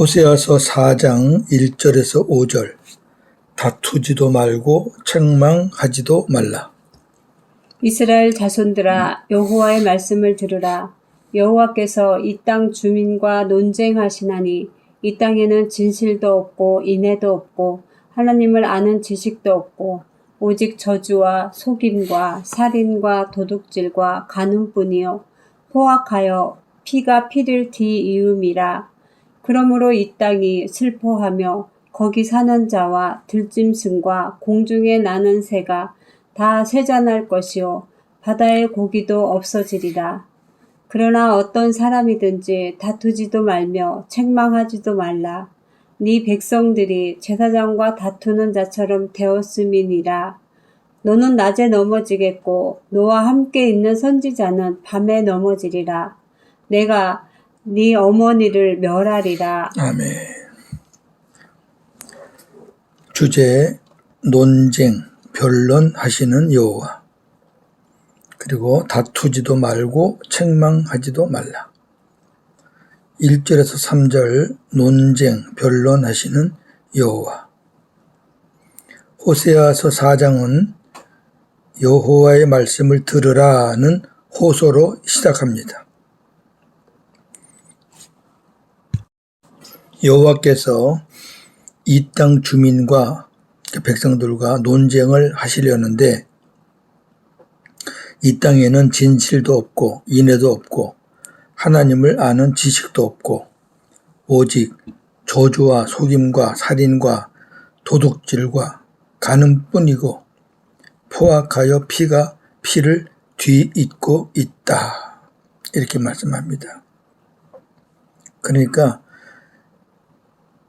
호세아서 4장 1절에서 5절. 다투지도 말고 책망하지도 말라. 이스라엘 자손들아, 여호와의 말씀을 들으라. 여호와께서 이 땅 주민과 논쟁하시나니 이 땅에는 진실도 없고 인애도 없고 하나님을 아는 지식도 없고 오직 저주와 속임과 살인과 도둑질과 간음뿐이요 포악하여 피가 피를 뒤이음이라. 그러므로 이 땅이 슬퍼하며 거기 사는 자와 들짐승과 공중에 나는 새가 다 쇠잔할 것이요 바다의 고기도 없어지리라. 그러나 어떤 사람이든지 다투지도 말며 책망하지도 말라. 네 백성들이 제사장과 다투는 자처럼 되었음이니라. 너는 낮에 넘어지겠고 너와 함께 있는 선지자는 밤에 넘어지리라. 내가 네 어머니를 멸하리라. 아멘. 주제 논쟁, 변론하시는 여호와. 그리고 다투지도 말고 책망하지도 말라. 1절에서 3절 논쟁, 변론하시는 여호와. 호세아서 4장은 여호와의 말씀을 들으라는 호소로 시작합니다. 여호와께서 이 땅 주민과 백성들과 논쟁을 하시려는데 이 땅에는 진실도 없고 인애도 없고 하나님을 아는 지식도 없고 오직 저주와 속임과 살인과 도둑질과 간음뿐이고 포악하여 피가 피를 뒤잇고 있다. 이렇게 말씀합니다. 그러니까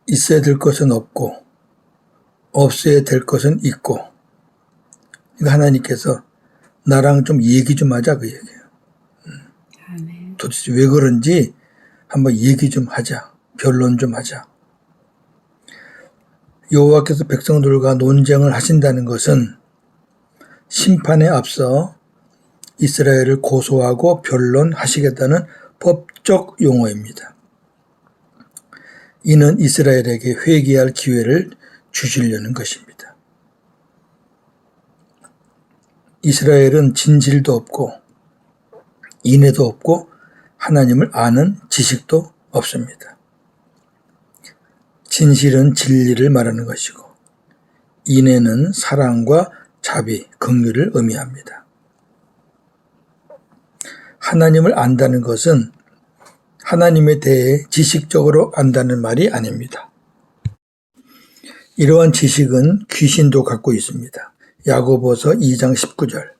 있어야 될 것은 없고 없어야 될 것은 있고, 그러니까 하나님께서 나랑 좀 얘기 좀 하자 그 얘기예요. 아멘. 도대체 왜 그런지 한번 얘기 좀 하자. 변론 좀 하자. 여호와께서 백성들과 논쟁을 하신다는 것은 심판에 앞서 이스라엘을 고소하고 변론하시겠다는 법적 용어입니다. 이는 이스라엘에게 회개할 기회를 주시려는 것입니다. 이스라엘은 진실도 없고 인애도 없고 하나님을 아는 지식도 없습니다. 진실은 진리를 말하는 것이고 인애는 사랑과 자비, 긍휼을 의미합니다. 하나님을 안다는 것은 하나님에 대해 지식적으로 안다는 말이 아닙니다. 이러한 지식은 귀신도 갖고 있습니다. 야고보서 2장 19절.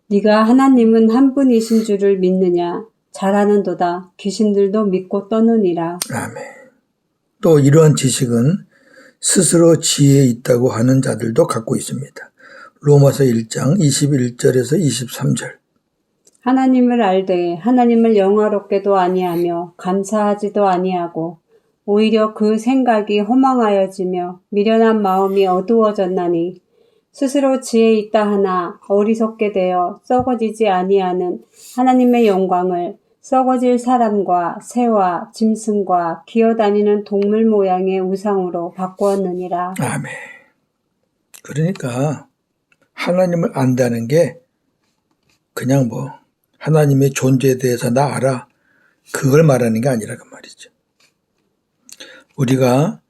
네가 하나님은 한 분이신 줄을 믿느냐? 잘하는도다. 귀신들도 믿고 떠느니라. 아멘. 또 이러한 지식은 스스로 지혜 있다고 하는 자들도 갖고 있습니다. 로마서 1장 21절에서 23절. 하나님을 알되 하나님을 영화롭게도 아니하며 감사하지도 아니하고 오히려 그 생각이 허망하여지며 미련한 마음이 어두워졌나니 스스로 지혜 있다 하나 어리석게 되어 썩어지지 아니하는 하나님의 영광을 썩어질 사람과 새와 짐승과 기어다니는 동물 모양의 우상으로 바꾸었느니라. 아멘. 그러니까 하나님을 안다는 게 그냥 하나님의 존재에 대해서 나 알아. 그걸 말하는 게 아니라 그 말이죠. 우리가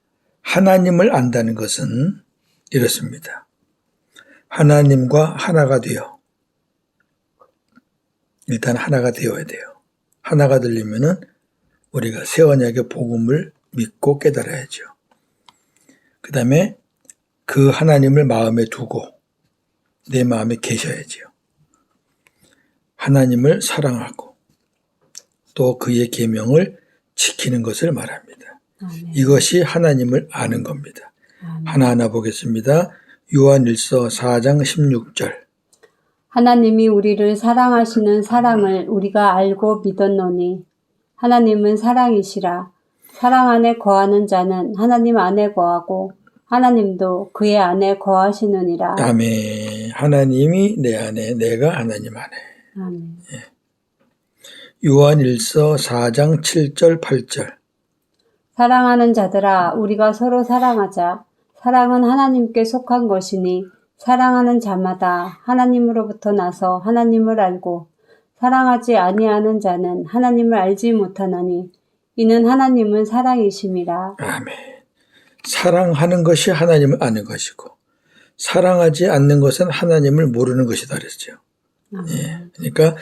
하나님을 안다는 것은 이렇습니다. 하나님과 하나가 되어 일단 하나가 되어야 돼요. 하나가 되려면은 우리가 새 언약의 복음을 믿고 깨달아야죠. 그 다음에 그 하나님을 마음에 두고 내 마음에 계셔야죠. 하나님을 사랑하고 또 그의 계명을 지키는 것을 말합니다. 아멘. 이것이 하나님을 아는 겁니다. 아멘. 하나하나 보겠습니다. 요한일서 4장 16절. 하나님이 우리를 사랑하시는 사랑을 우리가 알고 믿었노니 하나님은 사랑이시라. 사랑 안에 거하는 자는 하나님 안에 거하고 하나님도 그의 안에 거하시느니라. 아멘. 하나님이 내 안에, 내가 하나님 안에. 아멘. 요한일서 4장 7절 8절. 사랑하는 자들아, 우리가 서로 사랑하자. 사랑은 하나님께 속한 것이니 사랑하는 자마다 하나님으로부터 나서 하나님을 알고 사랑하지 아니하는 자는 하나님을 알지 못하나니 이는 하나님은 사랑이심이라. 아멘. 사랑하는 것이 하나님을 아는 것이고 사랑하지 않는 것은 하나님을 모르는 것이다 그랬죠. 예. 그러니까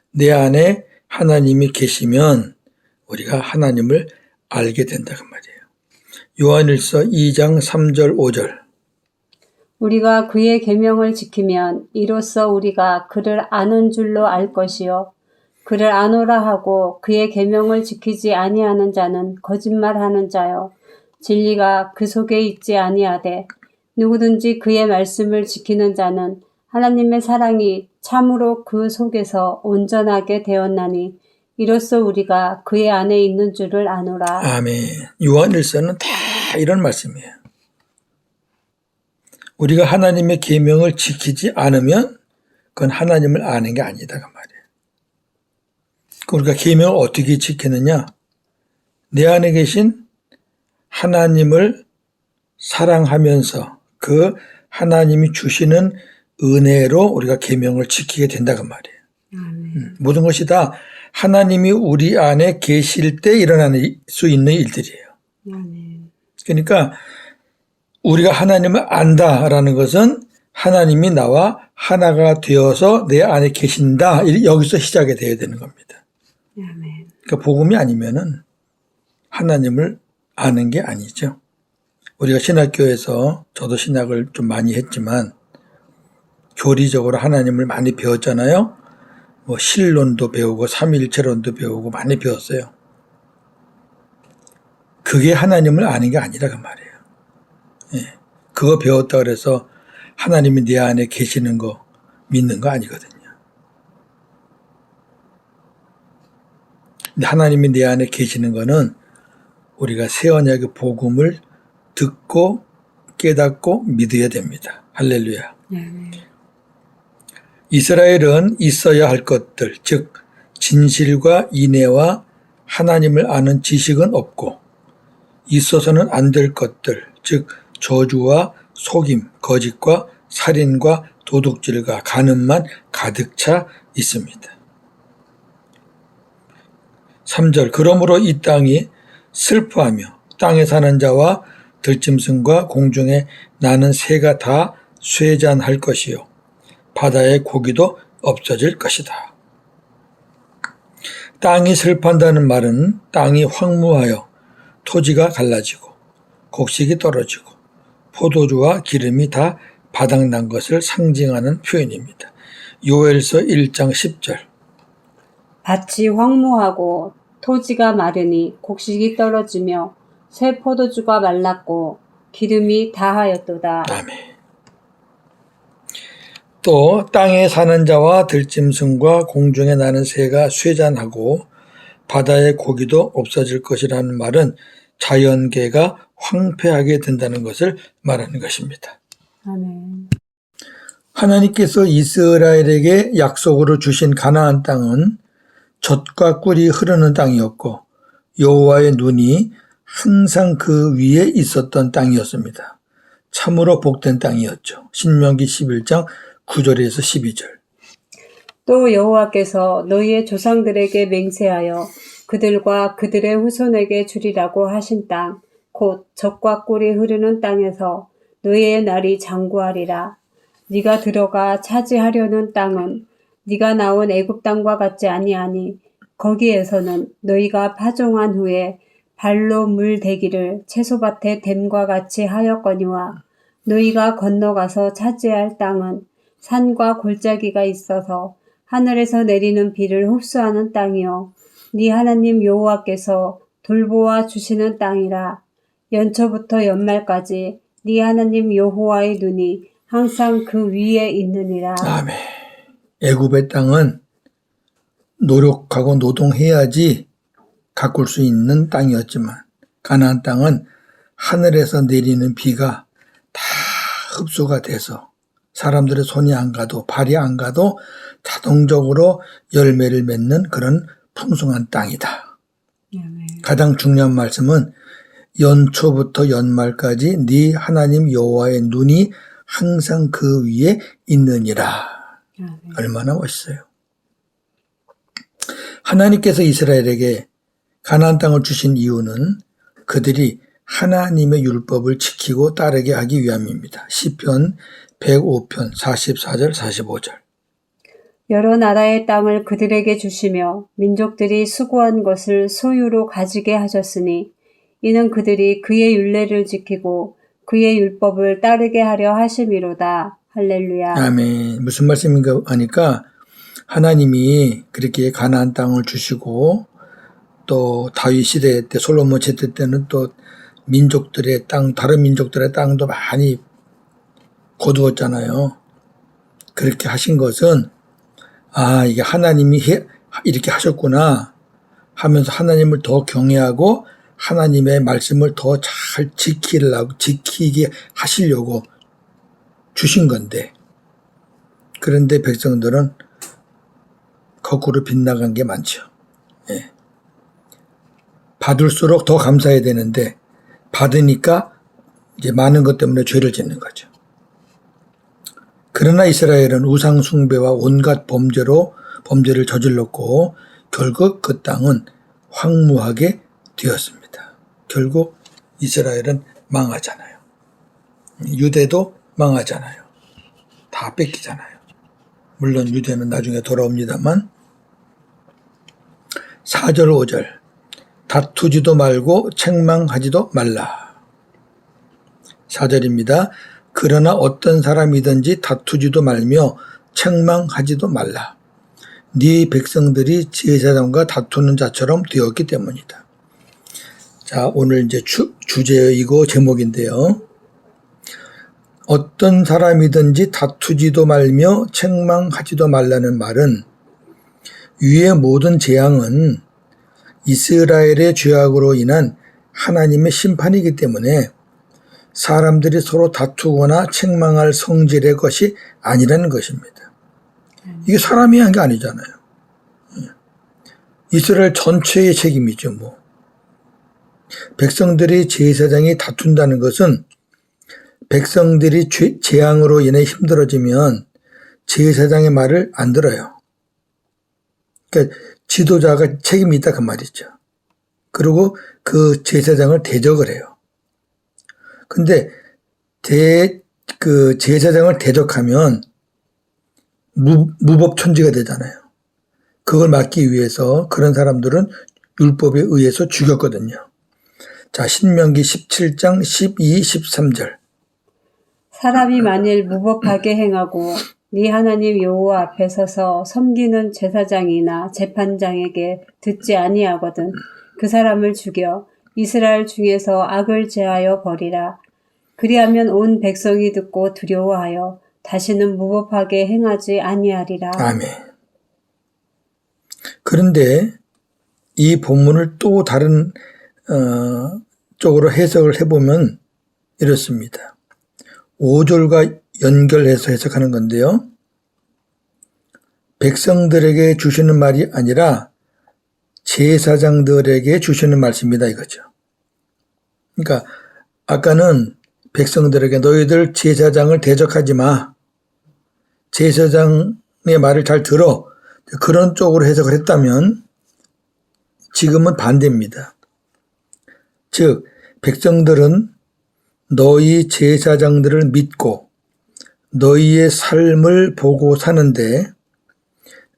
내 안에 하나님이 계시면 우리가 하나님을 알게 된다 그 말이에요. 요한일서 2장 3절 5절. 우리가 그의 계명을 지키면 이로써 우리가 그를 아는 줄로 알 것이요 그를 아노라 하고 그의 계명을 지키지 아니하는 자는 거짓말하는 자요 진리가 그 속에 있지 아니하되 누구든지 그의 말씀을 지키는 자는 하나님의 사랑이 참으로 그 속에서 온전하게 되었나니 이로써 우리가 그의 안에 있는 줄을 아노라. 아멘. 요한일서는 다 이런 말씀이에요. 우리가 하나님의 계명을 지키지 않으면 그건 하나님을 아는 게 아니다 그 말이에요. 우리가 계명을 어떻게 지키느냐? 내 안에 계신 하나님을 사랑하면서 그 하나님이 주시는 은혜로 우리가 계명을 지키게 된다 그 말이에요. 모든 것이 다 하나님이 우리 안에 계실 때 일어날 수 있는 일들이에요. 그러니까 우리가 하나님을 안다라는 것은 하나님이 나와 하나가 되어서 내 안에 계신다. 여기서 시작이 돼야 되는 겁니다. 그러니까 복음이 아니면은 하나님을 아는 게 아니죠. 우리가 신학교에서 저도 신학을 좀 많이 했지만 교리적으로 하나님을 많이 배웠잖아요. 뭐 신론도 배우고 삼위일체론도 배우고 많이 배웠어요. 그게 하나님을 아는 게 아니라 그 말이에요. 예. 그거 배웠다 그래서 하나님이 내 안에 계시는 거 믿는 거 아니거든요. 근데 하나님이 내 안에 계시는 거는 우리가 새 언약의 복음을 듣고 깨닫고 믿어야 됩니다. 할렐루야. 이스라엘은 있어야 할 것들, 즉 진실과 인애와 하나님을 아는 지식은 없고 있어서는 안 될 것들, 즉 저주와 속임, 거짓과 살인과 도둑질과 간음만 가득 차 있습니다. 3절 그러므로 이 땅이 슬퍼하며 땅에 사는 자와 들짐승과 공중에 나는 새가 다 쇠잔할 것이요 바다의 고기도 없어질 것이다. 땅이 슬퍼한다는 말은 땅이 황무하여 토지가 갈라지고 곡식이 떨어지고 포도주와 기름이 다 바닥난 것을 상징하는 표현입니다. 요엘서 1장 10절 밭이 황무하고 토지가 마르니 곡식이 떨어지며 새 포도주가 말랐고 기름이 다하였도다. 아멘. 또 땅에 사는 자와 들짐승과 공중에 나는 새가 쇠잔하고 바다의 고기도 없어질 것이라는 말은 자연계가 황폐하게 된다는 것을 말하는 것입니다. 아멘. 하나님께서 이스라엘에게 약속으로 주신 가나안 땅은 젖과 꿀이 흐르는 땅이었고 여호와의 눈이 항상 그 위에 있었던 땅이었습니다. 참으로 복된 땅이었죠. 신명기 11장 9절에서 12절. 또 여호와께서 너희의 조상들에게 맹세하여 그들과 그들의 후손에게 주리라고 하신 땅, 곧 젖과 꿀이 흐르는 땅에서 너희의 날이 장구하리라. 네가 들어가 차지하려는 땅은 네가 나온 애굽 땅과 같지 아니하니 거기에서는 너희가 파종한 후에 발로 물 대기를 채소밭에 댐과 같이 하였거니와 너희가 건너가서 차지할 땅은 산과 골짜기가 있어서 하늘에서 내리는 비를 흡수하는 땅이요 네 하나님 여호와께서 돌보아 주시는 땅이라. 연초부터 연말까지 네 하나님 여호와의 눈이 항상 그 위에 있느니라. 아멘. 애굽의 땅은 노력하고 노동해야지 가꿀 수 있는 땅이었지만 가나안 땅은 하늘에서 내리는 비가 다 흡수가 돼서 사람들의 손이 안 가도 발이 안 가도 자동적으로 열매를 맺는 그런 풍성한 땅이다. 가장 중요한 말씀은 연초부터 연말까지 네 하나님 여호와의 눈이 항상 그 위에 있느니라. 얼마나 멋있어요. 하나님께서 이스라엘에게 가나안 땅을 주신 이유는 그들이 하나님의 율법을 지키고 따르게 하기 위함입니다. 시편 105편 44절 45절. 여러 나라의 땅을 그들에게 주시며 민족들이 수고한 것을 소유로 가지게 하셨으니 이는 그들이 그의 율례를 지키고 그의 율법을 따르게 하려 하심이로다. 할렐루야. 아멘. 무슨 말씀인가 하니까 하나님이 그렇게 가나안 땅을 주시고 또 다윗 시대 때 솔로몬 제때 때는 또 민족들의 땅, 다른 민족들의 땅도 많이 거두었잖아요. 그렇게 하신 것은 이게 하나님이 이렇게 하셨구나 하면서 하나님을 더 경외하고 하나님의 말씀을 더 잘 지키게 하시려고 주신 건데, 그런데 백성들은 거꾸로 빗나간 게 많죠. 예. 받을수록 더 감사해야 되는데 받으니까 이제 많은 것 때문에 죄를 짓는 거죠. 그러나 이스라엘은 우상 숭배와 온갖 범죄를 저질렀고 결국 그 땅은 황무하게 되었습니다. 결국 이스라엘은 망하잖아요. 유대도 망하잖아요. 다 뺏기잖아요. 물론 유대는 나중에 돌아옵니다만 4절 5절 다투지도 말고 책망하지도 말라. 4절입니다. 그러나 어떤 사람이든지 다투지도 말며 책망하지도 말라. 네 백성들이 제사장과 다투는 자처럼 되었기 때문이다. 자, 오늘 이제 주제이고 제목인데요. 어떤 사람이든지 다투지도 말며 책망하지도 말라는 말은 위의 모든 재앙은 이스라엘의 죄악으로 인한 하나님의 심판이기 때문에 사람들이 서로 다투거나 책망할 성질의 것이 아니라는 것입니다. 이게 사람이 한 게 아니잖아요. 이스라엘 전체의 책임이죠. 백성들이 제사장이 다툰다는 것은 백성들이 재앙으로 인해 힘들어지면 제사장의 말을 안 들어요. 그러니까 지도자가 책임이 있다 그 말이죠. 그리고 그 제사장을 대적을 해요. 근데 그 제사장을 대적하면 무법천지가 되잖아요. 그걸 막기 위해서 그런 사람들은 율법에 의해서 죽였거든요. 자, 신명기 17장 12, 13절. 사람이 만일 무법하게 행하고 네 하나님 여호와 앞에 서서 섬기는 제사장이나 재판장에게 듣지 아니하거든 그 사람을 죽여 이스라엘 중에서 악을 제하여 버리라. 그리하면 온 백성이 듣고 두려워하여 다시는 무법하게 행하지 아니하리라. 아멘. 그런데 이 본문을 또 다른 쪽으로 해석을 해보면 이렇습니다. 5절과 연결해서 해석하는 건데요. 백성들에게 주시는 말이 아니라 제사장들에게 주시는 말씀이다 이거죠. 그러니까 아까는 백성들에게 너희들 제사장을 대적하지 마. 제사장의 말을 잘 들어. 그런 쪽으로 해석을 했다면 지금은 반대입니다. 즉 백성들은 너희 제사장들을 믿고 너희의 삶을 보고 사는데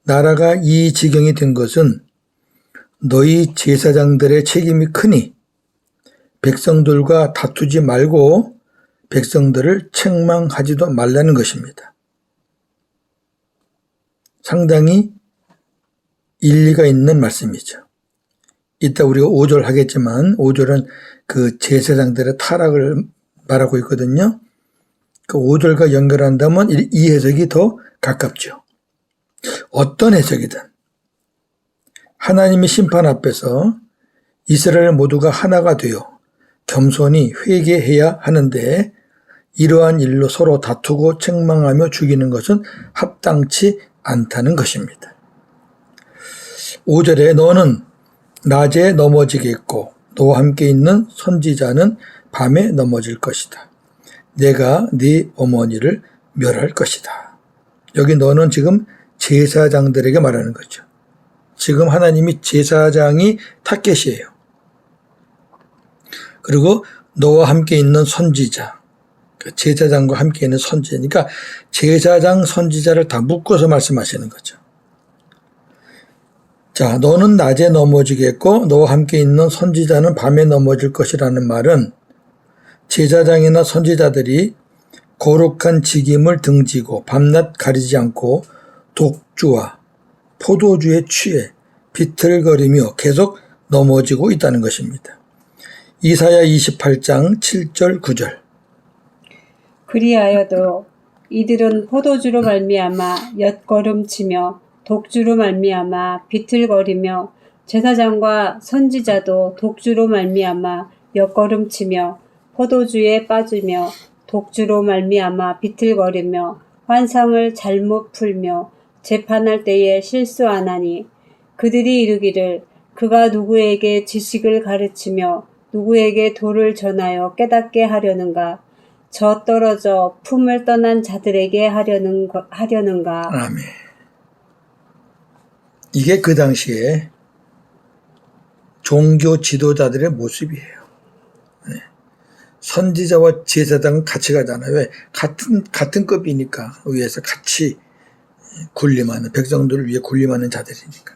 나라가 이 지경이 된 것은 너희 제사장들의 책임이 크니 백성들과 다투지 말고 백성들을 책망하지도 말라는 것입니다. 상당히 일리가 있는 말씀이죠. 이따 우리가 5절 하겠지만 5절은 그 제사장들의 타락을 말하고 있거든요. 그 5절과 연결한다면 이 해석이 더 가깝죠. 어떤 해석이든 하나님의 심판 앞에서 이스라엘 모두가 하나가 되어 겸손히 회개해야 하는데 이러한 일로 서로 다투고 책망하며 죽이는 것은 합당치 않다는 것입니다. 5절에 너는 낮에 넘어지겠고 너와 함께 있는 선지자는 밤에 넘어질 것이다. 내가 네 어머니를 멸할 것이다. 여기 너는 지금 제사장들에게 말하는 거죠. 지금 하나님이 제사장이 타겟이에요. 그리고 너와 함께 있는 선지자, 제사장과 함께 있는 선지자니까 제사장, 선지자를 다 묶어서 말씀하시는 거죠. 자, 너는 낮에 넘어지겠고 너와 함께 있는 선지자는 밤에 넘어질 것이라는 말은 제사장이나 선지자들이 거룩한 직임을 등지고 밤낮 가리지 않고 독주와 포도주에 취해 비틀거리며 계속 넘어지고 있다는 것입니다. 이사야 28장 7절 9절. 그리하여도 이들은 포도주로 말미암아 엿걸음치며 독주로 말미암아 비틀거리며 제사장과 선지자도 독주로 말미암아 엿걸음치며 포도주에 빠지며 독주로 말미암아 비틀거리며 환상을 잘못 풀며 재판할 때에 실수하나니 그들이 이르기를 그가 누구에게 지식을 가르치며 누구에게 도를 전하여 깨닫게 하려는가 저 떨어져 품을 떠난 자들에게 하려는가. 아멘. 이게 그 당시에 종교 지도자들의 모습이에요. 네. 선지자와 제사장은 같이 가잖아요. 왜? 같은 급이니까 위에서 같이 군림하는, 백성들을 위해 군림하는 자들이니까.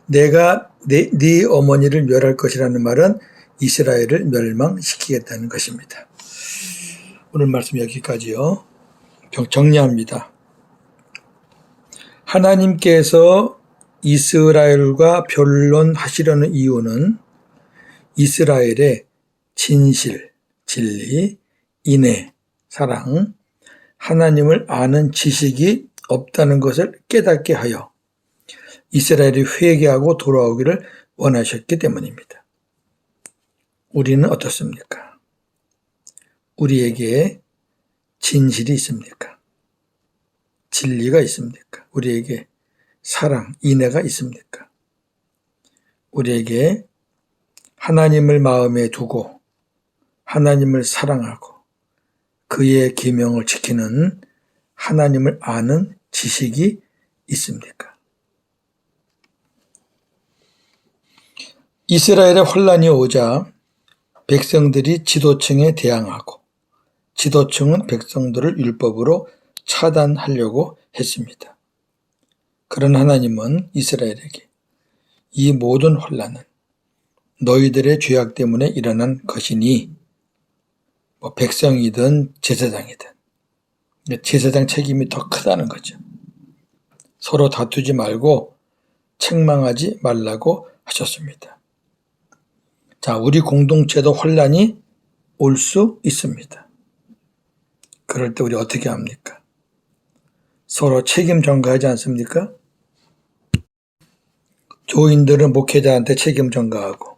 내가 네 어머니를 멸할 것이라는 말은 이스라엘을 멸망시키겠다는 것입니다. 오늘 말씀 여기까지요. 정리합니다. 하나님께서 이스라엘과 변론하시려는 이유는 이스라엘의 진실, 진리, 인애, 사랑, 하나님을 아는 지식이 없다는 것을 깨닫게 하여 이스라엘이 회개하고 돌아오기를 원하셨기 때문입니다. 우리는 어떻습니까? 우리에게 진실이 있습니까? 진리가 있습니까? 우리에게 사랑, 인애가 있습니까? 우리에게 하나님을 마음에 두고 하나님을 사랑하고 그의 계명을 지키는 하나님을 아는 지식이 있습니까? 이스라엘의 혼란이 오자 백성들이 지도층에 대항하고 지도층은 백성들을 율법으로 차단하려고 했습니다. 그런 하나님은 이스라엘에게 이 모든 혼란은 너희들의 죄악 때문에 일어난 것이니 백성이든 제사장이든 제사장 책임이 더 크다는 거죠. 서로 다투지 말고 책망하지 말라고 하셨습니다. 자, 우리 공동체도 혼란이 올 수 있습니다. 그럴 때 우리 어떻게 합니까? 서로 책임 전가하지 않습니까? 교인들은 목회자한테 책임 전가하고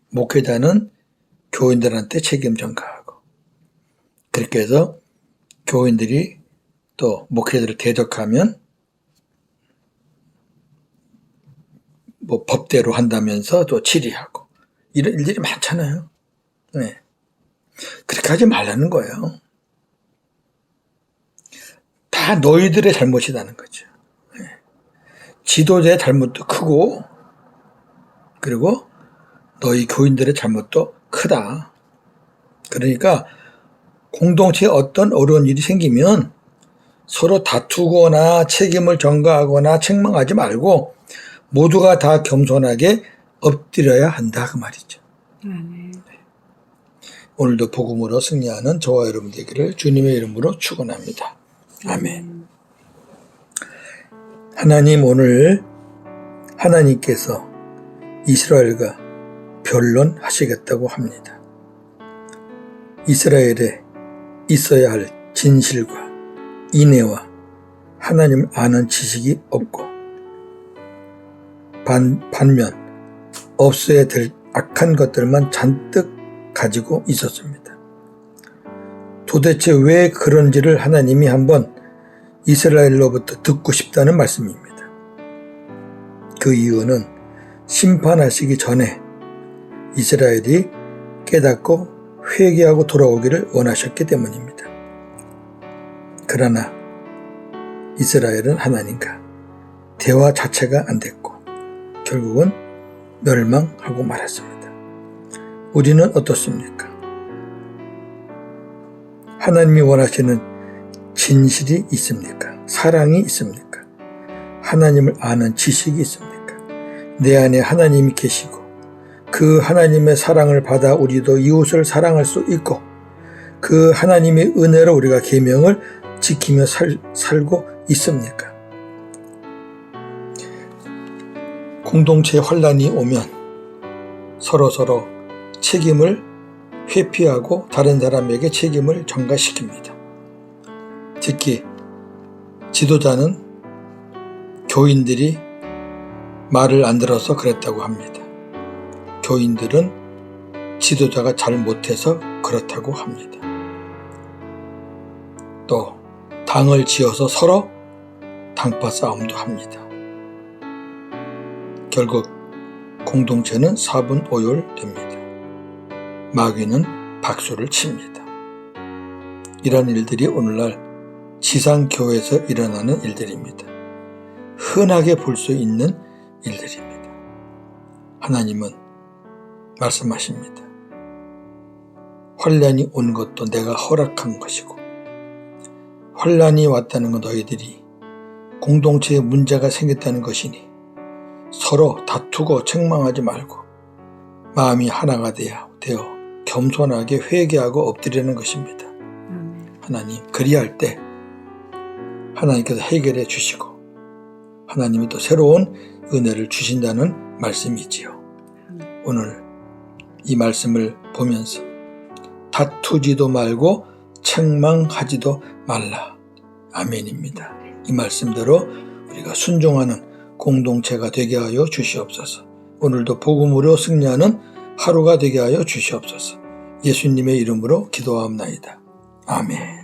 목회자는 교인들한테 책임 전가하고 그렇게 해서 교인들이 또 목회자를 대적하면 법대로 한다면서 또 질의하고 이런 일들이 많잖아요. 네. 그렇게 하지 말라는 거예요. 다 너희들의 잘못이라는 거죠. 네. 지도자의 잘못도 크고 그리고 너희 교인들의 잘못도 크다. 그러니까 공동체에 어떤 어려운 일이 생기면 서로 다투거나 책임을 전가하거나 책망하지 말고 모두가 다 겸손하게 엎드려야 한다 그 말이죠. 오늘도 복음으로 승리하는 저와 여러분 되기를 주님의 이름으로 축원합니다. 아멘. 하나님, 오늘 하나님께서 이스라엘과 변론하시겠다고 합니다. 이스라엘에 있어야 할 진실과 인애와 하나님을 아는 지식이 없고 반면 없어야 될 악한 것들만 잔뜩 가지고 있었습니다. 도대체 왜 그런지를 하나님이 한번 이스라엘로부터 듣고 싶다는 말씀입니다. 그 이유는 심판하시기 전에 이스라엘이 깨닫고 회개하고 돌아오기를 원하셨기 때문입니다. 그러나 이스라엘은 하나님과 대화 자체가 안 됐고 결국은 멸망하고 말았습니다. 우리는 어떻습니까? 하나님이 원하시는 진실이 있습니까? 사랑이 있습니까? 하나님을 아는 지식이 있습니까? 내 안에 하나님이 계시고 그 하나님의 사랑을 받아 우리도 이웃을 사랑할 수 있고 그 하나님의 은혜로 우리가 계명을 지키며 살고 있습니까? 공동체에 환란이 오면 서로 책임을 회피하고 다른 사람에게 책임을 전가시킵니다. 특히 지도자는 교인들이 말을 안 들어서 그랬다고 합니다. 교인들은 지도자가 잘 못해서 그렇다고 합니다. 또 당을 지어서 서로 당파 싸움도 합니다. 결국 공동체는 사분오열됩니다. 마귀는 박수를 칩니다. 이런 일들이 오늘날 지상교회에서 일어나는 일들입니다. 흔하게 볼 수 있는 일들입니다. 하나님은 말씀하십니다. 환란이 온 것도 내가 허락한 것이고 환란이 왔다는 건 너희들이 공동체에 문제가 생겼다는 것이니 서로 다투고 책망하지 말고 마음이 하나가 되어 겸손하게 회개하고 엎드리는 것입니다. 하나님, 그리할 때 하나님께서 해결해 주시고 하나님이 또 새로운 은혜를 주신다는 말씀이지요. 오늘 이 말씀을 보면서 다투지도 말고 책망하지도 말라. 아멘입니다. 이 말씀대로 우리가 순종하는 공동체가 되게 하여 주시옵소서. 오늘도 복음으로 승리하는 하루가 되게 하여 주시옵소서. 예수님의 이름으로 기도하옵나이다. 아멘.